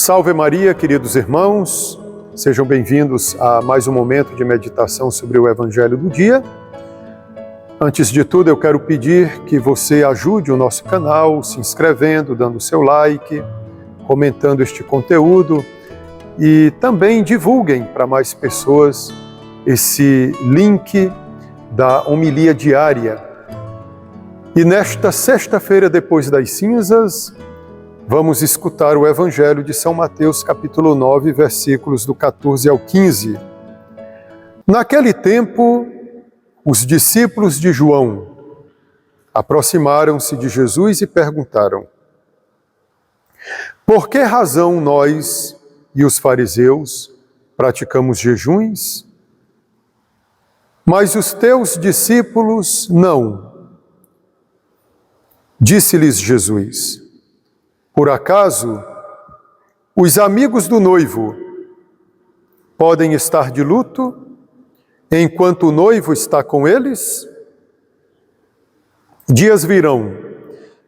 Salve Maria, queridos irmãos, sejam bem-vindos a mais um momento de meditação sobre o Evangelho do dia. Antes de tudo, eu quero pedir que você ajude o nosso canal se inscrevendo, dando seu like, comentando este conteúdo e também divulguem para mais pessoas esse link da homilia diária. E nesta sexta-feira, depois das cinzas, vamos escutar o Evangelho de São Mateus, capítulo 9, versículos do 14 ao 15. Naquele tempo, os discípulos de João aproximaram-se de Jesus e perguntaram: por que razão nós e os fariseus praticamos jejuns, mas os teus discípulos não? Disse-lhes Jesus: por acaso os amigos do noivo podem estar de luto enquanto o noivo está com eles? Dias virão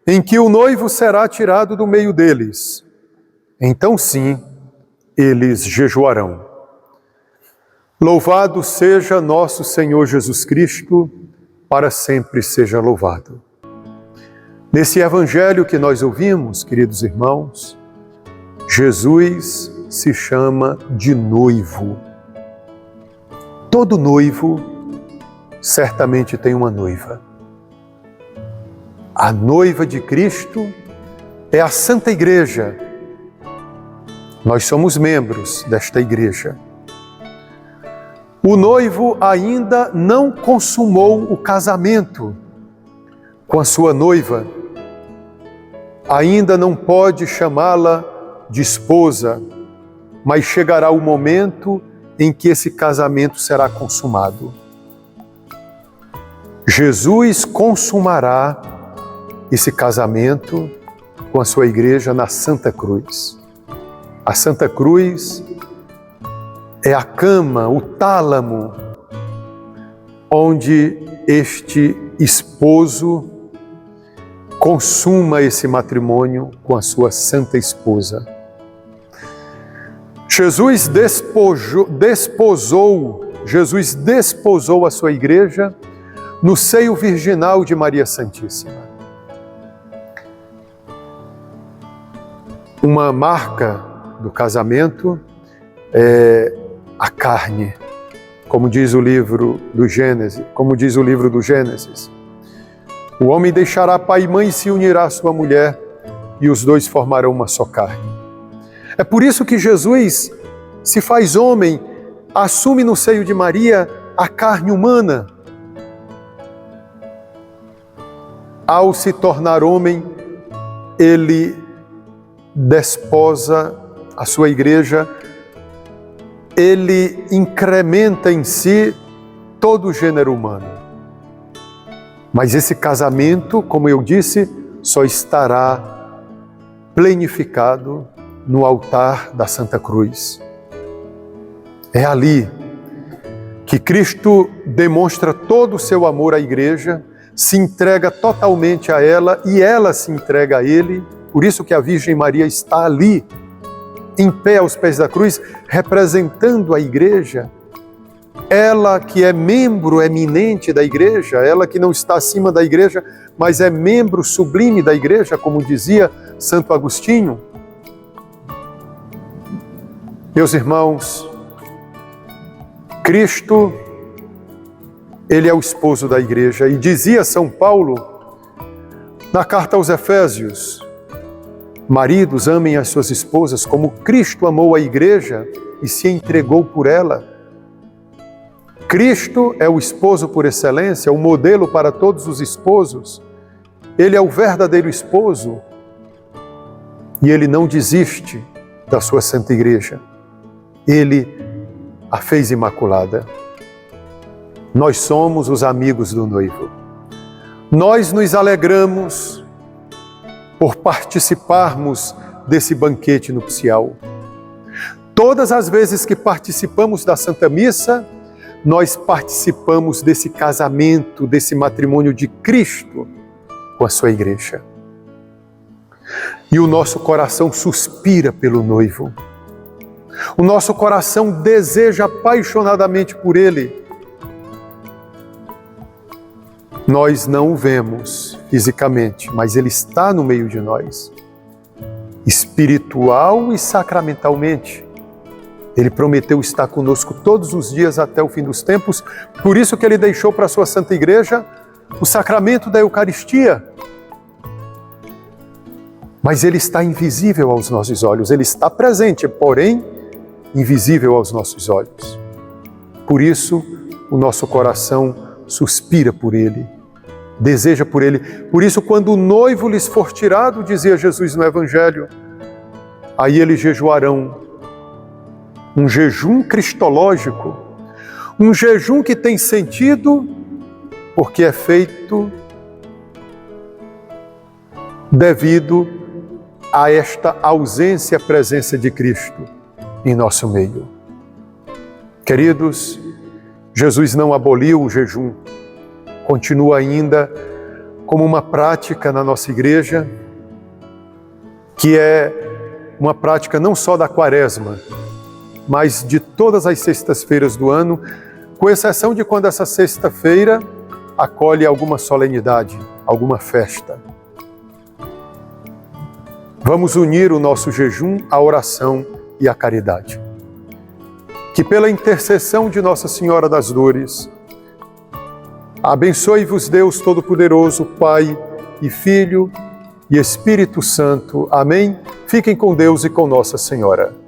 em que o noivo será tirado do meio deles. Então sim, eles jejuarão. Louvado seja nosso Senhor Jesus Cristo, para sempre seja louvado. Nesse Evangelho que nós ouvimos, queridos irmãos, Jesus se chama de noivo. Todo noivo certamente tem uma noiva. A noiva de Cristo é a Santa Igreja. Nós somos membros desta igreja. O noivo ainda não consumou o casamento com a sua noiva. Ainda não pode chamá-la de esposa, mas chegará o momento em que esse casamento será consumado. Jesus consumará esse casamento com a sua igreja na Santa Cruz. A Santa Cruz é a cama, o tálamo, onde este esposo consuma esse matrimônio com a sua santa esposa. Jesus desposou a sua igreja no seio virginal de Maria Santíssima. Uma marca do casamento é a carne, como diz o livro do Gênesis, O homem deixará pai e mãe e se unirá à sua mulher, e os dois formarão uma só carne. É por isso que Jesus se faz homem, assume no seio de Maria a carne humana. Ao se tornar homem, ele desposa a sua igreja, ele incrementa em si todo o gênero humano. Mas esse casamento, como eu disse, só estará plenificado no altar da Santa Cruz. É ali que Cristo demonstra todo o seu amor à igreja, se entrega totalmente a ela e ela se entrega a ele. Por isso que a Virgem Maria está ali, em pé aos pés da cruz, representando a igreja. Ela que é membro eminente da igreja, ela que não está acima da igreja, mas é membro sublime da igreja, como dizia Santo Agostinho. Meus irmãos, Cristo, ele é o esposo da igreja, e dizia São Paulo na carta aos Efésios: maridos, amem as suas esposas como Cristo amou a igreja e se entregou por ela. Cristo é o esposo por excelência, o modelo para todos os esposos. Ele é o verdadeiro esposo e ele não desiste da sua Santa Igreja. Ele a fez imaculada. Nós somos os amigos do noivo. Nós nos alegramos por participarmos desse banquete nupcial. Todas as vezes que participamos da Santa Missa, nós participamos desse casamento, desse matrimônio de Cristo com a sua igreja. E o nosso coração suspira pelo noivo. O nosso coração deseja apaixonadamente por ele. Nós não o vemos fisicamente, mas ele está no meio de nós, espiritual e sacramentalmente. Ele prometeu estar conosco todos os dias até o fim dos tempos, por isso que ele deixou para a sua Santa Igreja o sacramento da Eucaristia. Mas ele está invisível aos nossos olhos, ele está presente, porém invisível aos nossos olhos. Por isso, o nosso coração suspira por ele, deseja por ele. Por isso, quando o noivo lhes for tirado, dizia Jesus no Evangelho, aí eles jejuarão. Um jejum cristológico, um jejum que tem sentido porque é feito devido a esta ausência, presença de Cristo em nosso meio. Queridos, Jesus não aboliu o jejum, continua ainda como uma prática na nossa igreja, que é uma prática não só da Quaresma, mas de todas as sextas-feiras do ano, com exceção de quando essa sexta-feira acolhe alguma solenidade, alguma festa. Vamos unir o nosso jejum à oração e à caridade. Que pela intercessão de Nossa Senhora das Dores, abençoe-vos Deus Todo-Poderoso, Pai e Filho e Espírito Santo. Amém? Fiquem com Deus e com Nossa Senhora.